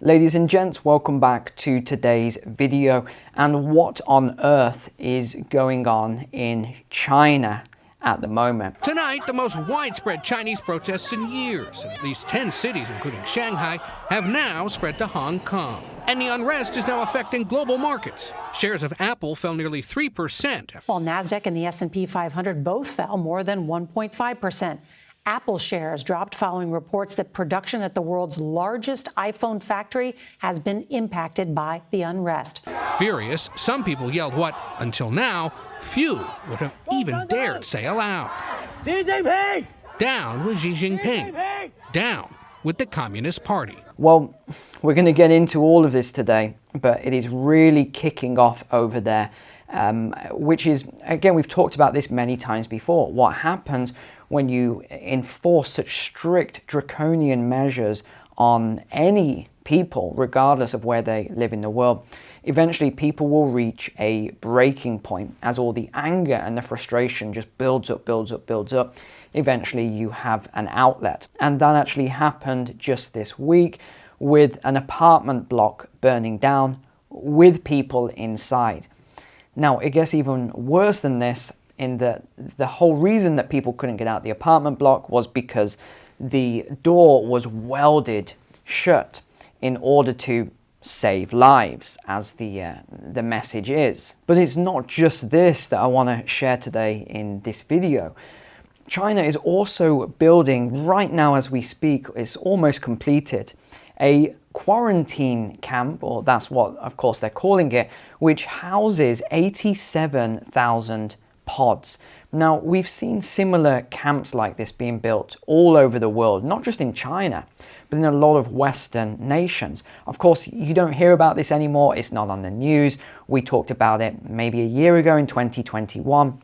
Ladies and gents, welcome back to today's video. And what on earth is going on in China at the moment? Tonight, the most widespread Chinese protests in years. At least 10 cities, including Shanghai, have now spread to Hong Kong. And the unrest is now affecting global markets. Shares of Apple fell nearly 3%. While NASDAQ and the S&P 500 both fell more than 1.5%. Apple shares dropped following reports that production at the world's largest iPhone factory has been impacted by the unrest. Furious, some people yelled what, until now, few would have even dared say aloud. Xi Jinping! Down with Xi Jinping. Down with the Communist Party. Well, we're going to get into all of this today, but it is really kicking off over there, which is, again, we've talked about this many times before. What happens when you enforce such strict draconian measures on any people, regardless of where they live in the world? Eventually people will reach a breaking point as all the anger and the frustration just builds up. Eventually you have an outlet. And that actually happened just this week with an apartment block burning down with people inside. Now, it gets even worse than this, in that the whole reason that people couldn't get out the apartment block was because the door was welded shut in order to save lives, as the message is. But it's not just this that I want to share today in this video. China is also building, right now as we speak, it's almost completed, a quarantine camp, or that's what of course they're calling it, which houses 87,000 pods. Now, we've seen similar camps like this being built all over the world, not just in China, but in a lot of Western nations. Of course, you don't hear about this anymore. It's not on the news. We talked about it maybe a year ago in 2021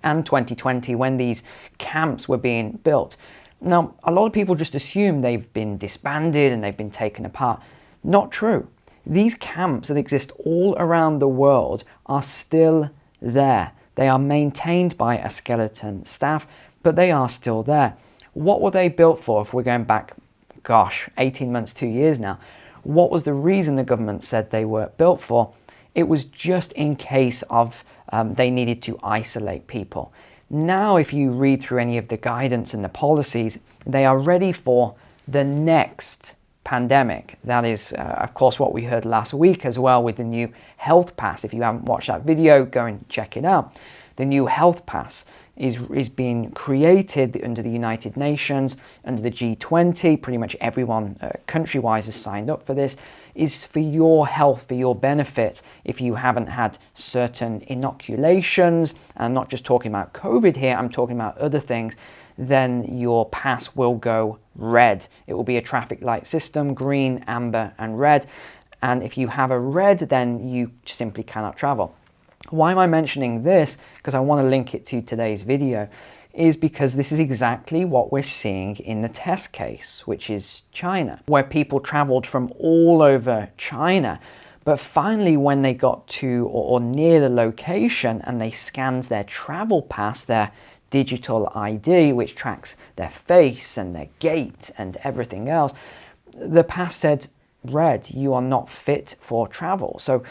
and 2020 when these camps were being built. Now, a lot of people just assume they've been disbanded and they've been taken apart. Not true. These camps that exist all around the world are still there. They are maintained by a skeleton staff, but they are still there. What were they built for? If we're going back, 18 months, 2 years now, what was the reason the government said they were built for? It was just in case of they needed to isolate people. Now, if you read through any of the guidance and the policies, they are ready for the next pandemic. That is, of course, what we heard last week as well with the new health pass. If you haven't watched that video, go and check it out. The new health pass is being created under the United Nations, under the G20. Pretty much everyone country-wise has signed up for this. Is for your health, for your benefit. If you haven't had certain inoculations, and I'm not just talking about COVID here, I'm talking about other things, then your pass will go red. It will be a traffic light system, green, amber, and red. And if you have a red, then you simply cannot travel. Why am I mentioning this? Because I want to link it to today's video, is because this is exactly what we're seeing in the test case, which is China, where people traveled from all over China. But finally, when they got to or near the location and they scanned their travel pass, their digital ID, which tracks their face and their gait and everything else, the pass said, red, you are not fit for travel. So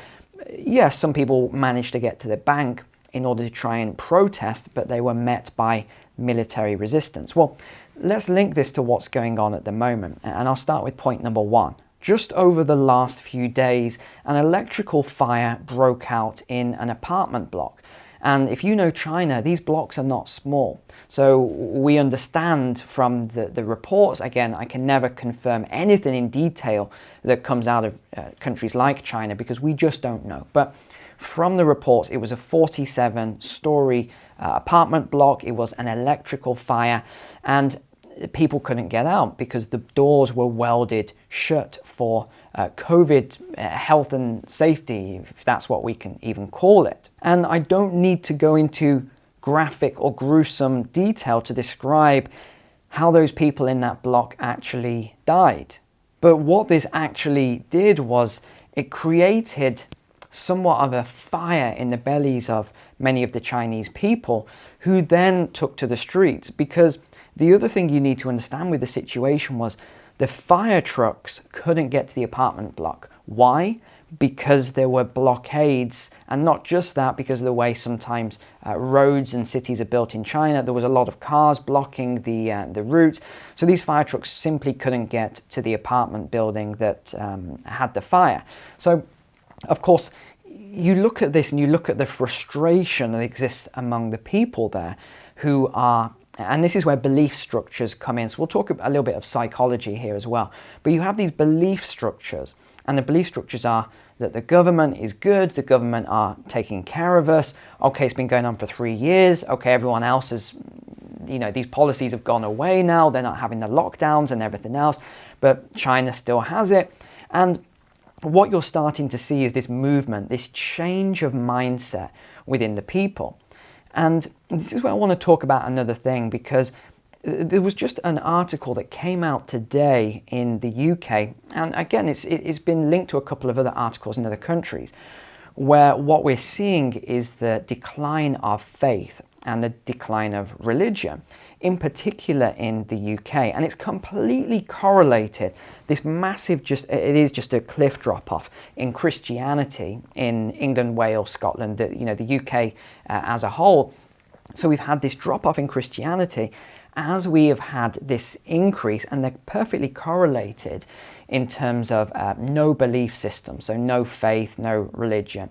yes, some people managed to get to the bank in order to try and protest, but they were met by military resistance. Well, let's link this to what's going on at the moment. And I'll start with point number one. Just over the last few days, an electrical fire broke out in an apartment block. And if you know China, these blocks are not small. So we understand from the reports, again, I can never confirm anything in detail that comes out of countries like China because we just don't know. But from the reports, it was a 47-story apartment block. It was an electrical fire and people couldn't get out because the doors were welded shut for COVID health and safety, if that's what we can even call it. And I don't need to go into graphic or gruesome detail to describe how those people in that block actually died. But what this actually did was it created somewhat of a fire in the bellies of many of the Chinese people who then took to the streets. Because the other thing you need to understand with the situation was the fire trucks couldn't get to the apartment block. Why? Because there were blockades, and not just that, because of the way sometimes roads and cities are built in China. There was a lot of cars blocking the route, so these fire trucks simply couldn't get to the apartment building that had the fire. So, of course, you look at this and you look at the frustration that exists among the people there who are, and this is where belief structures come in. So we'll talk a little bit of psychology here as well. But you have these belief structures, and the belief structures are that the government is good, the government are taking care of us. Okay, it's been going on for 3 years. Okay, everyone else is, these policies have gone away now. They're not having the lockdowns and everything else, but China still has it. And what you're starting to see is this movement, this change of mindset within the people. And this is where I want to talk about another thing, because there was just an article that came out today in the UK, and again, it's been linked to a couple of other articles in other countries, where what we're seeing is the decline of faith and the decline of religion, in particular in the UK. And it's completely correlated, this massive, it is just a cliff drop off in Christianity in England, Wales, Scotland, the UK as a whole. So we've had this drop off in Christianity as we have had this increase, and they're perfectly correlated in terms of no belief system, so no faith, no religion.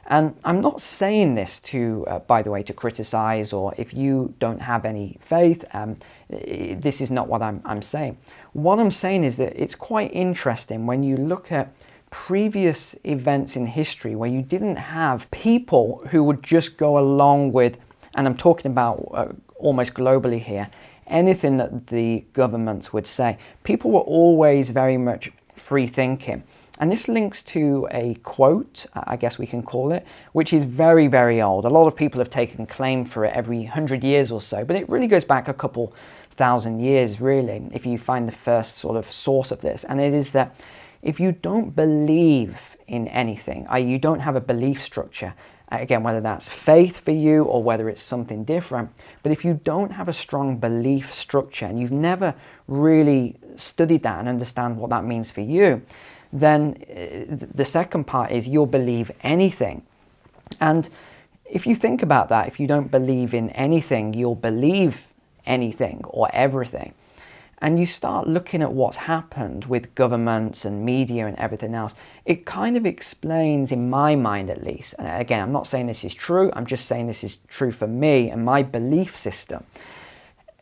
And I'm not saying this by the way, to criticize, or if you don't have any faith, this is not what I'm saying. What I'm saying is that it's quite interesting when you look at previous events in history where you didn't have people who would just go along with, and I'm talking about almost globally here, anything that the governments would say. People were always very much free thinking. And this links to a quote, I guess we can call it, which is very, very old. A lot of people have taken claim for it every 100 years or so, but it really goes back a couple thousand years, really, if you find the first sort of source of this. And it is that if you don't believe in anything, you don't have a belief structure, again, whether that's faith for you or whether it's something different, but if you don't have a strong belief structure and you've never really studied that and understand what that means for you, then the second part is you'll believe anything. And if you think about that, if you don't believe in anything, you'll believe anything or everything. And you start looking at what's happened with governments and media and everything else, it kind of explains, in my mind at least, and again, I'm not saying this is true, I'm just saying this is true for me and my belief system.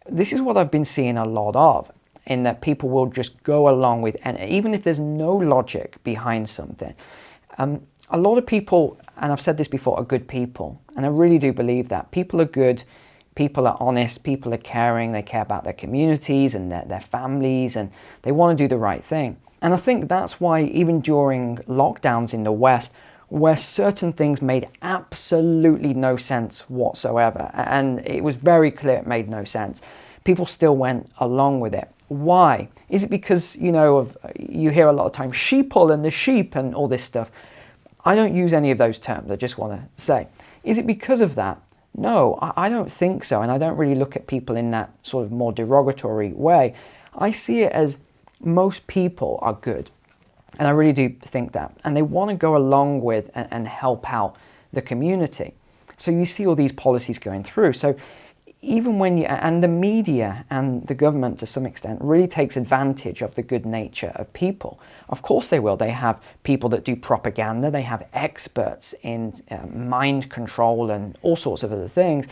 This is what I've been seeing a lot of, in that people will just go along with, and even if there's no logic behind something. A lot of people, and I've said this before, are good people, and I really do believe that. People are good. People are honest, people are caring, they care about their communities and their families, and they want to do the right thing. And I think that's why even during lockdowns in the West, where certain things made absolutely no sense whatsoever, and it was very clear it made no sense, people still went along with it. Why? Is it because, you hear a lot of times sheeple and the sheep and all this stuff? I don't use any of those terms, I just want to say. Is it because of that? No, I don't think so, and I don't really look at people in that sort of more derogatory way. I see it as most people are good, and I really do think that, and they want to go along with and help out the community. So you see all these policies going through. So even when and the media and the government to some extent really takes advantage of the good nature of people. Of course they will. They have people that do propaganda. They have experts in mind control and all sorts of other things.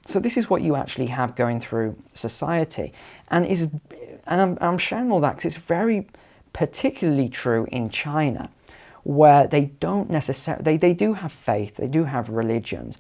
So this is what you actually have going through society. And I'm sharing all that because it's very particularly true in China, where they don't necessarily, they do have faith, they do have religions,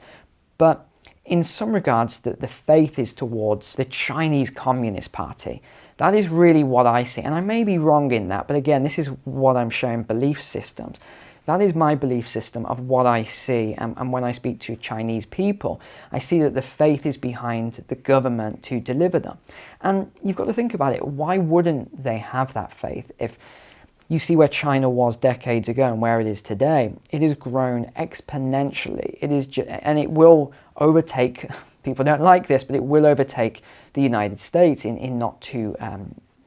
but in some regards, the faith is towards the Chinese Communist Party. That is really what I see. And I may be wrong in that, but again, this is what I'm showing, belief systems. That is my belief system of what I see. And when I speak to Chinese people, I see that the faith is behind the government to deliver them. And you've got to think about it. Why wouldn't they have that faith? If you see where China was decades ago and where it is today, it has grown exponentially. And it will overtake, people don't like this, but it will overtake the United States in not too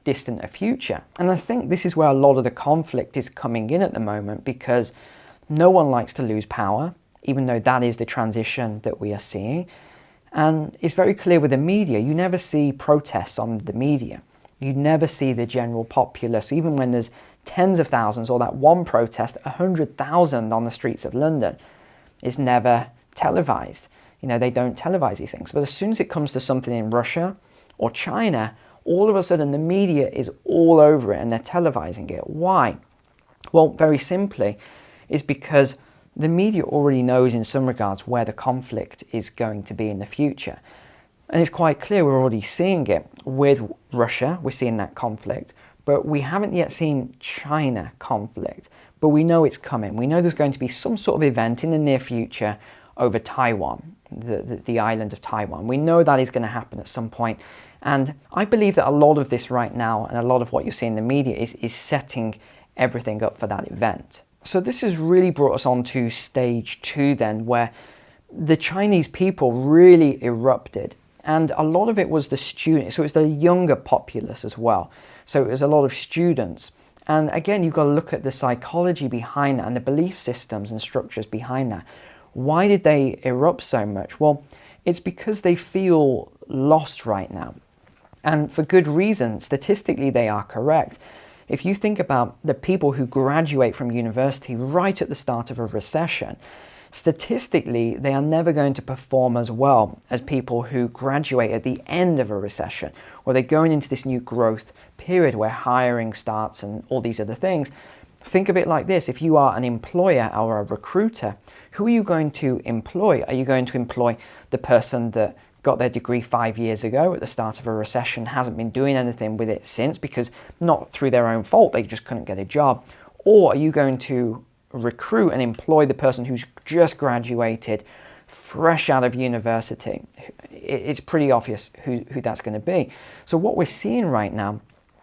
distant a future. And I think this is where a lot of the conflict is coming in at the moment, because no one likes to lose power, even though that is the transition that we are seeing. And it's very clear with the media, you never see protests on the media. You never see the general populace, even when there's tens of thousands, or that one protest, 100,000 on the streets of London, is never televised. You know, they don't televise these things. But as soon as it comes to something in Russia or China, all of a sudden the media is all over it and they're televising it. Why? Well, very simply, it's because the media already knows in some regards where the conflict is going to be in the future. And it's quite clear, we're already seeing it with Russia, we're seeing that conflict, but we haven't yet seen China conflict. But we know it's coming. We know there's going to be some sort of event in the near future over Taiwan, the island of Taiwan. We know that is going to happen at some point. And I believe that a lot of this right now, and a lot of what you see in the media, is setting everything up for that event. So this has really brought us on to stage 2 then, where the Chinese people really erupted. And a lot of it was the students, so it's the younger populace as well. So it was a lot of students. And again, you've got to look at the psychology behind that and the belief systems and structures behind that. Why did they erupt so much? Well, it's because they feel lost right now. And for good reason. Statistically, they are correct. If you think about the people who graduate from university right at the start of a recession, statistically, they are never going to perform as well as people who graduate at the end of a recession, or they're going into this new growth period where hiring starts and all these other things. Think of it like this. If you are an employer or a recruiter, who are you going to employ? Are you going to employ the person that got their degree 5 years ago at the start of a recession, hasn't been doing anything with it since, because not through their own fault, they just couldn't get a job? Or are you going to recruit and employ the person who's just graduated, fresh out of university? It's pretty obvious who that's going to be. So what we're seeing right now,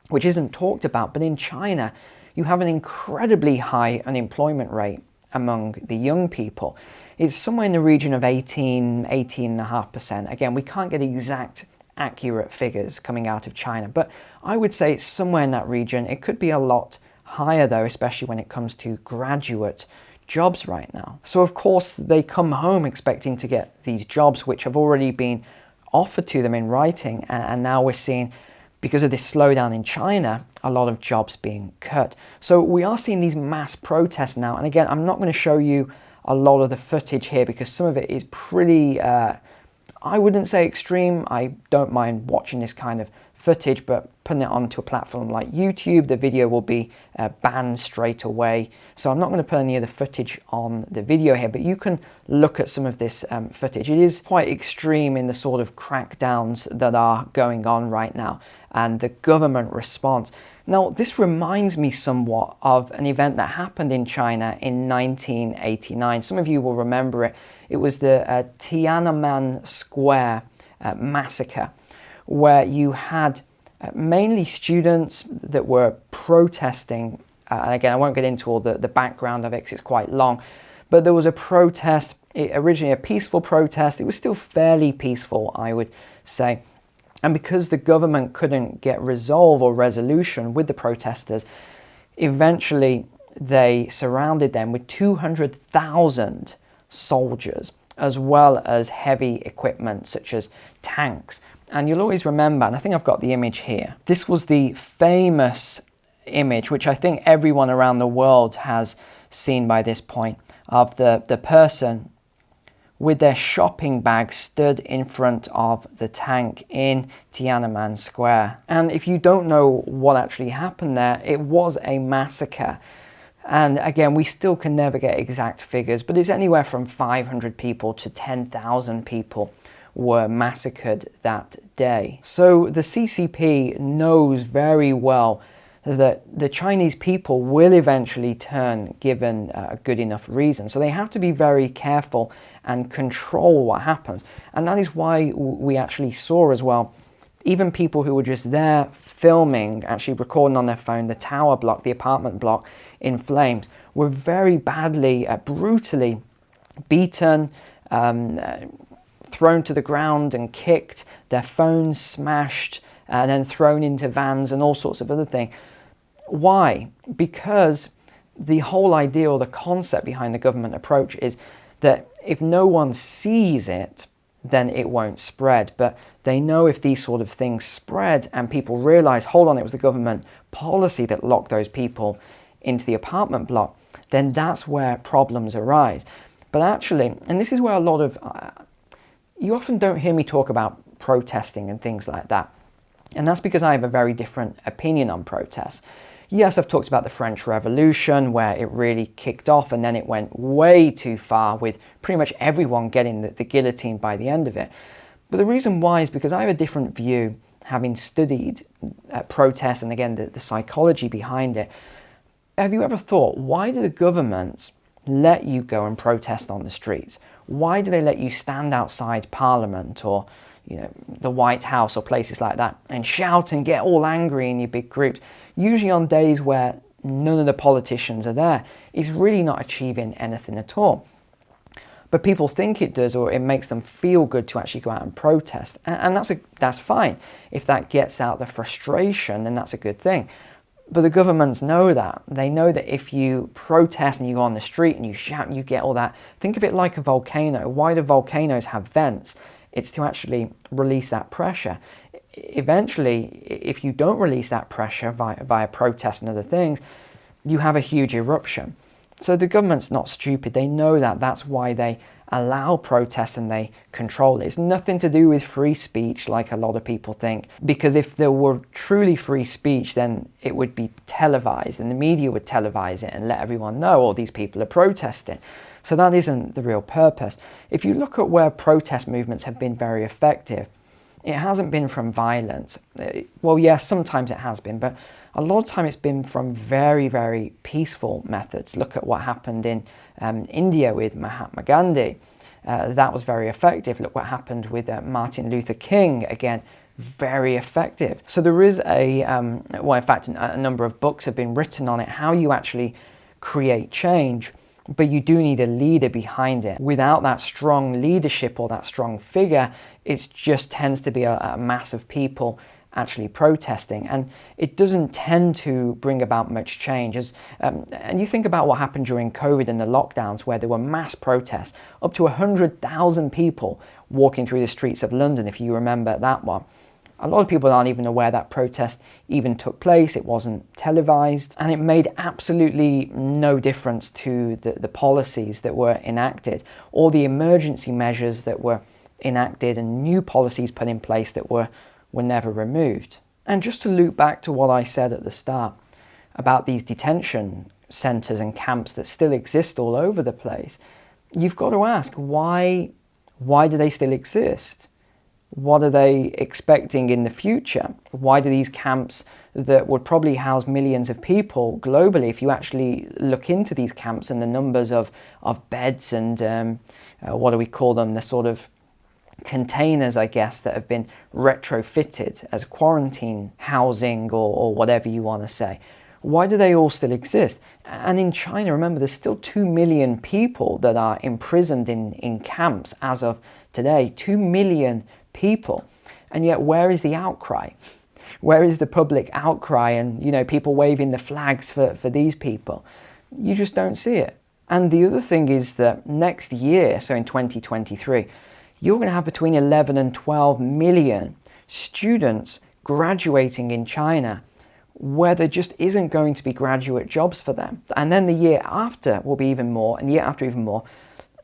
which isn't talked about, but in China, you have an incredibly high unemployment rate among the young people. It's somewhere in the region of 18.5%. Again, we can't get exact accurate figures coming out of China, but I would say it's somewhere in that region. It could be a lot higher though, especially when it comes to graduate jobs right now. So of course they come home expecting to get these jobs which have already been offered to them in writing, and now we're seeing, because of this slowdown in China, a lot of jobs being cut. So we are seeing these mass protests now, and again, I'm not going to show you a lot of the footage here because some of it is pretty, I wouldn't say extreme. I don't mind watching this kind of footage, but putting it onto a platform like YouTube, the video will be banned straight away. So I'm not going to put any of the footage on the video here, but you can look at some of this footage. It is quite extreme in the sort of crackdowns that are going on right now and the government response. Now, this reminds me somewhat of an event that happened in China in 1989. Some of you will remember it. It was the Tiananmen Square massacre, where you had mainly students that were protesting. And again, I won't get into all the background of it because it's quite long, but there was a protest, originally a peaceful protest. It was still fairly peaceful, I would say. And because the government couldn't get resolve or resolution with the protesters, eventually they surrounded them with 200,000 soldiers, as well as heavy equipment such as tanks. And you'll always remember, and I think I've got the image here, this was the famous image, which I think everyone around the world has seen by this point, of the person with their shopping bag stood in front of the tank in Tiananmen Square. And if you don't know what actually happened there, it was a massacre. And again, we still can never get exact figures, but it's anywhere from 500 people to 10,000 people were massacred that day. So the CCP knows very well that the Chinese people will eventually turn, given a good enough reason. So they have to be very careful and control what happens. And that is why we actually saw as well, even people who were just there filming, actually recording on their phone, the tower block, the apartment block in flames, were very badly, brutally beaten, thrown to the ground and kicked, their phones smashed, and then thrown into vans and all sorts of other things. Why? Because the whole idea or the concept behind the government approach is that if no one sees it, then it won't spread. But they know if these sort of things spread and people realize, hold on, it was the government policy that locked those people into the apartment block, then that's where problems arise. But actually, and this is where a lot of, you often don't hear me talk about protesting and things like that. And that's because I have a very different opinion on protests. Yes, I've talked about the French Revolution, where it really kicked off and then it went way too far with pretty much everyone getting the guillotine by the end of it. But the reason why is because I have a different view, having studied protests and again the psychology behind it. Have you ever thought, why do the governments let you go and protest on the streets? Why do they let you stand outside Parliament or the White House or places like that and shout and get all angry in your big groups? Usually on days where none of the politicians are there. It's really not achieving anything at all. But people think it does, or it makes them feel good to actually go out and protest. And that's fine. If that gets out the frustration, then that's a good thing. But the governments know that. They know that if you protest and you go on the street and you shout and you get all that, think of it like a volcano. Why do volcanoes have vents? It's to actually release that pressure. Eventually, if you don't release that pressure via protests and other things, you have a huge eruption. So the government's not stupid. They know that. That's why they allow protests and they control it. It's nothing to do with free speech like a lot of people think. Because if there were truly free speech, then it would be televised and the media would televise it and let everyone know, oh, these people are protesting. So that isn't the real purpose. If you look at where protest movements have been very effective, it hasn't been from violence. Well, yes, sometimes it has been, but a lot of time it's been from very, very peaceful methods. Look at what happened in India with Mahatma Gandhi. That was very effective. Look what happened with Martin Luther King. Again, very effective. So there is well, in fact, a number of books have been written on it, how you actually create change. But you do need a leader behind it. Without that strong leadership or that strong figure, it just tends to be a mass of people actually protesting, and it doesn't tend to bring about much change. And you think about what happened during COVID and the lockdowns, where there were mass protests, up to 100,000 people walking through the streets of London, if you remember that one. A lot of people aren't even aware that protest even took place. It wasn't televised, and it made absolutely no difference to the policies that were enacted or the emergency measures that were enacted and new policies put in place that were never removed. And just to loop back to what I said at the start about these detention centres and camps that still exist all over the place, you've got to ask, why do they still exist? What are they expecting in the future? Why do these camps that would probably house millions of people globally, if you actually look into these camps and the numbers of beds and what do we call them, the sort of containers, I guess, that have been retrofitted as quarantine housing or whatever you want to say. Why do they all still exist? And in China, remember, there's still 2 million people that are imprisoned in camps as of today. 2 million people. And yet, where is the outcry? Where is the public outcry and, people waving the flags for these people? You just don't see it. And the other thing is that next year, so in 2023, you're going to have between 11 and 12 million students graduating in China where there just isn't going to be graduate jobs for them. And then the year after will be even more, and the year after even more.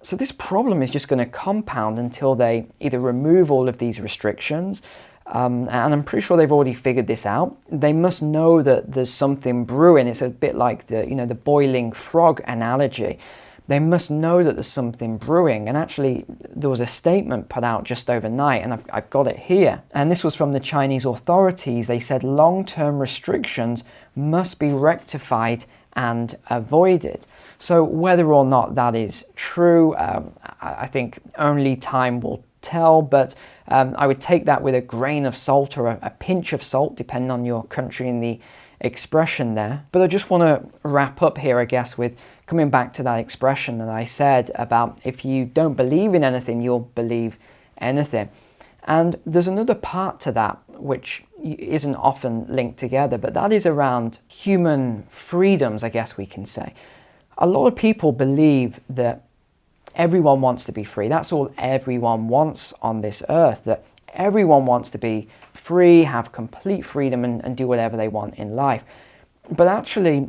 So this problem is just going to compound until they either remove all of these restrictions, and I'm pretty sure they've already figured this out. They must know that there's something brewing. It's a bit like the boiling frog analogy. They must know that there's something brewing. And actually, there was a statement put out just overnight, and I've got it here. And this was from the Chinese authorities. They said long-term restrictions must be rectified and avoided. So whether or not that is true, I think only time will tell, but I would take that with a grain of salt or a pinch of salt, depending on your country and the expression there. But I just want to wrap up here, I guess, with coming back to that expression that I said about if you don't believe in anything, you'll believe anything. And there's another part to that, which isn't often linked together, but that is around human freedoms, I guess we can say. A lot of people believe that everyone wants to be free. That's all everyone wants on this earth, that everyone wants to be free, have complete freedom and do whatever they want in life. But actually,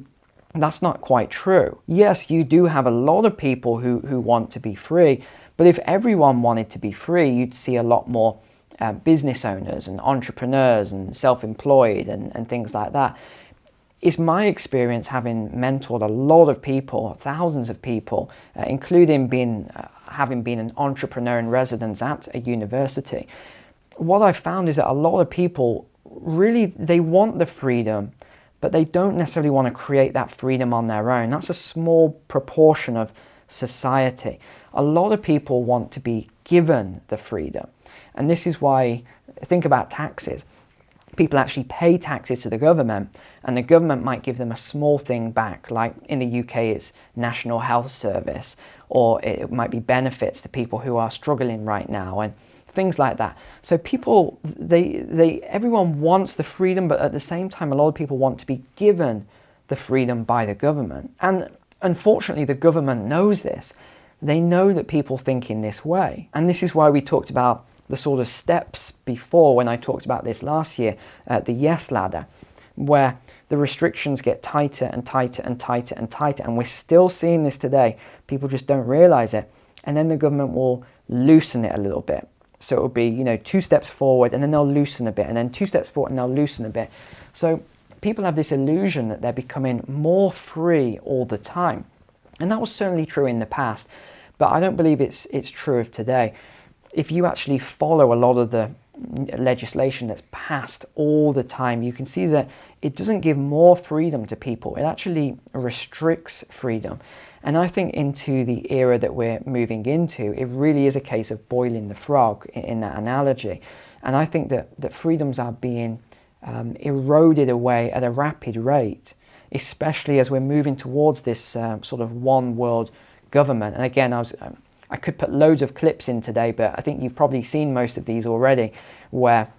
that's not quite true. Yes, you do have a lot of people who want to be free, but if everyone wanted to be free, you'd see a lot more business owners and entrepreneurs and self-employed and things like that. It's my experience, having mentored a lot of people, thousands of people, including having been an entrepreneur in residence at a university. What I've found is that a lot of people really, they want the freedom, but they don't necessarily want to create that freedom on their own. That's a small proportion of society. A lot of people want to be given the freedom. And this is why, think about taxes. People actually pay taxes to the government, and the government might give them a small thing back, like in the UK it's National Health Service, or it might be benefits to people who are struggling right now, and things like that. So people, everyone wants the freedom, but at the same time, a lot of people want to be given the freedom by the government. And unfortunately, the government knows this. They know that people think in this way. And this is why we talked about the sort of steps before, when I talked about this last year, the yes ladder, where the restrictions get tighter and tighter and tighter and tighter. And we're still seeing this today. People just don't realize it. And then the government will loosen it a little bit. So it will be, 2 steps forward, and then they'll loosen a bit, and then 2 steps forward and they'll loosen a bit. So people have this illusion that they're becoming more free all the time. And that was certainly true in the past, but I don't believe it's true of today. If you actually follow a lot of the legislation that's passed all the time, you can see that it doesn't give more freedom to people. It actually restricts freedom. And I think into the era that we're moving into, it really is a case of boiling the frog in that analogy. And I think that freedoms are being eroded away at a rapid rate, especially as we're moving towards this sort of one world government. And again, I could put loads of clips in today, but I think you've probably seen most of these already, where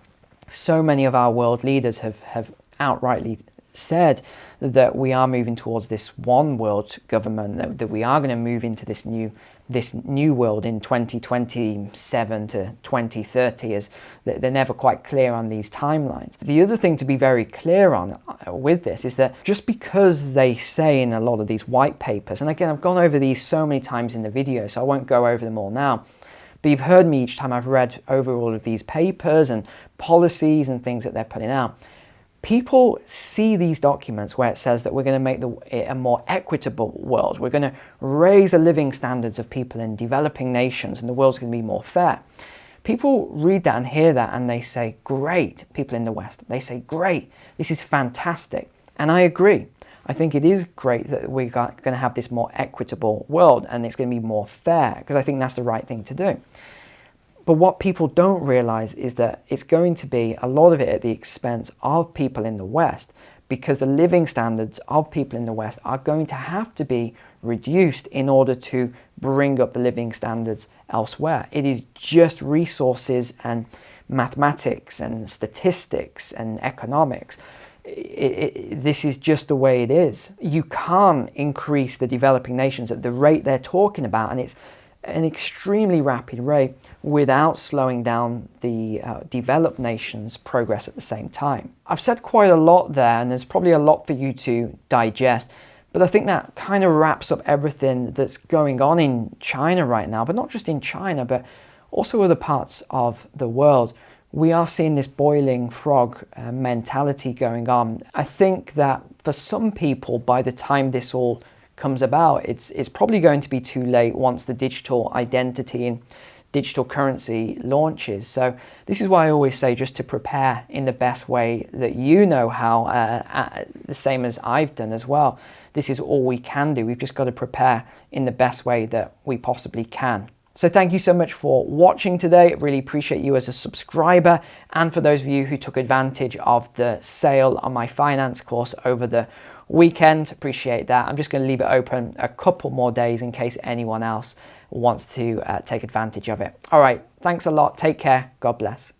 so many of our world leaders have outrightly said that we are moving towards this one world government, that we are going to move into this new world in 2027 to 2030, as they're never quite clear on these timelines. The other thing to be very clear on with this is that just because they say in a lot of these white papers, and again, I've gone over these so many times in the video, so I won't go over them all now, but you've heard me each time I've read over all of these papers and policies and things that they're putting out. People see these documents where it says that we're going to make a more equitable world. We're going to raise the living standards of people in developing nations, and the world's going to be more fair. People read that and hear that and they say, great, people in the West. They say, great, this is fantastic. And I agree. I think it is great that we're going to have this more equitable world and it's going to be more fair, because I think that's the right thing to do. But what people don't realize is that it's going to be a lot of it at the expense of people in the West, because the living standards of people in the West are going to have to be reduced in order to bring up the living standards elsewhere. It is just resources and mathematics and statistics and economics. This is just the way it is. You can't increase the developing nations at the rate they're talking about, and it's an extremely rapid rate, without slowing down the developed nations' progress at the same time. I've said quite a lot there, and there's probably a lot for you to digest, but I think that kind of wraps up everything that's going on in China right now, but not just in China, but also other parts of the world. We are seeing this boiling frog mentality going on. I think that for some people, by the time this all comes about, it's probably going to be too late once the digital identity and digital currency launches. So this is why I always say just to prepare in the best way that you know how, the same as I've done as well. This is all we can do. We've just got to prepare in the best way that we possibly can. So thank you so much for watching today. I really appreciate you as a subscriber, and for those of you who took advantage of the sale on my finance course over the weekend, appreciate that. I'm just going to leave it open a couple more days in case anyone else wants to take advantage of it. All right, thanks a lot. Take care. God bless.